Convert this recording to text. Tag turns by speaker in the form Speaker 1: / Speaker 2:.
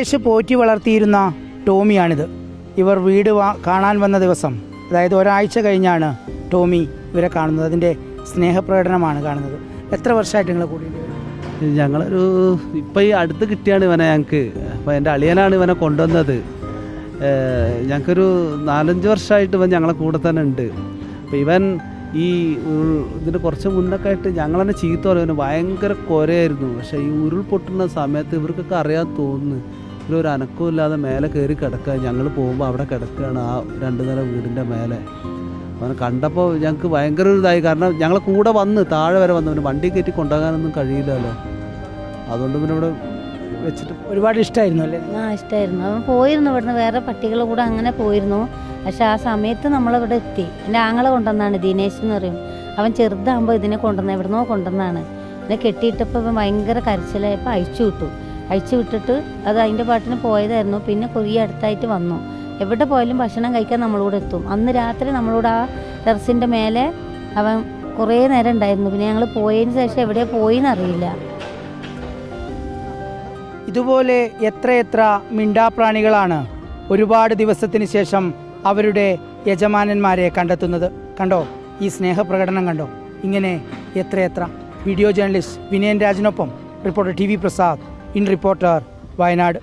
Speaker 1: ദിനേശ് പോറ്റി വളർത്തിയിരുന്ന ടോമിയാണിത്. ഇവർ വീട് കാണാൻ വന്ന ദിവസം, അതായത് ഒരാഴ്ച കഴിഞ്ഞാണ് ടോമി ഇവരെ കാണുന്നത്. അതിൻ്റെ സ്നേഹപ്രകടനമാണ് കാണുന്നത്. എത്ര വർഷമായിട്ട് നിങ്ങളെ കൂടി?
Speaker 2: ഞങ്ങളൊരു ഇപ്പം ഈ അടുത്ത് കിട്ടിയാണ് ഇവനെ ഞങ്ങൾക്ക്. അപ്പോൾ എൻ്റെ അളിയനാണ് ഇവനെ കൊണ്ടുവന്നത്. ഞങ്ങൾക്കൊരു 4-5 വർഷമായിട്ട് ഇവൻ ഞങ്ങളെ കൂടെ തന്നെ ഉണ്ട്. അപ്പോൾ ഇവൻ ഈ ഇതിന് കുറച്ച് മുന്നൊക്കെ ആയിട്ട് ഞങ്ങൾ തന്നെ ചീത്ത പറയുന്നു, ഭയങ്കര കുരയായിരുന്നു. പക്ഷേ ഈ ഉരുൾ പൊട്ടുന്ന സമയത്ത് ഇവർക്കൊക്കെ അറിയാൻ തോന്നുന്നു, ഇവരൊരു അനക്കവും ഇല്ലാതെ മേലെ കയറി കിടക്കുക. ഞങ്ങൾ പോകുമ്പോൾ അവിടെ കിടക്കുകയാണ് ആ 2 നില വീടിൻ്റെ മേലെ. അവനെ കണ്ടപ്പോൾ ഞങ്ങൾക്ക് ഭയങ്കര ഒരു ഇതായി. കാരണം ഞങ്ങളെ കൂടെ വന്ന് താഴെ വരെ വന്നവന് വണ്ടി കയറ്റി കൊണ്ടുപോകാനൊന്നും കഴിയില്ലല്ലോ. അതുകൊണ്ട് പിന്നെ ഇവിടെ വെച്ചിട്ട്
Speaker 1: ഒരുപാട് ഇഷ്ടമായിരുന്നു അല്ലേ?
Speaker 3: ഇഷ്ടമായിരുന്നു. അവൻ പോയിരുന്നു ഇവിടുന്ന്, വേറെ പട്ടികളുടെ കൂടെ അങ്ങനെ പോയിരുന്നു. പക്ഷെ ആ സമയത്ത് നമ്മളിവിടെ എത്തി. എൻ്റെ ആങ്ങളെ കൊണ്ടുവന്നാണ്, ദിനേശ് എന്ന് പറയും. അവൻ ചെറുതാകുമ്പോൾ ഇതിനെ കൊണ്ടുവന്ന എവിടുന്നോ കൊണ്ടുവന്നാണ്. ഇതിനെ കെട്ടിയിട്ടപ്പോൾ ഇവൻ ഭയങ്കര കരച്ചിലായപ്പോൾ അഴിച്ചു വിട്ടിട്ട് അത് അതിൻ്റെ പാട്ടിന് പോയതായിരുന്നു. പിന്നെ കുറേ അടുത്തായിട്ട് വന്നു. എവിടെ പോയാലും ഭക്ഷണം കഴിക്കാൻ നമ്മളോട് എത്തും. അന്ന് രാത്രി നമ്മളോട് ആ ടെറസിൻ്റെ മേലെ അവൻ കുറേ നേരം ഉണ്ടായിരുന്നു. പിന്നെ ഞങ്ങൾ പോയതിന് ശേഷം എവിടെയാണ് പോയിന്നറിയില്ല.
Speaker 1: ഇതുപോലെ എത്രയെത്ര മിണ്ടാപ്രാണികളാണ് ഒരുപാട് ദിവസത്തിന് ശേഷം അവരുടെ യജമാനന്മാരെ കണ്ടെത്തുന്നത്. കണ്ടോ ഈ സ്നേഹപ്രകടനം, കണ്ടോ? ഇങ്ങനെ എത്രയെത്ര. വീഡിയോ ജേർണലിസ്റ്റ് വിനയൻ രാജിനൊപ്പം reporter TV Prasad, in reporter, Wayanad.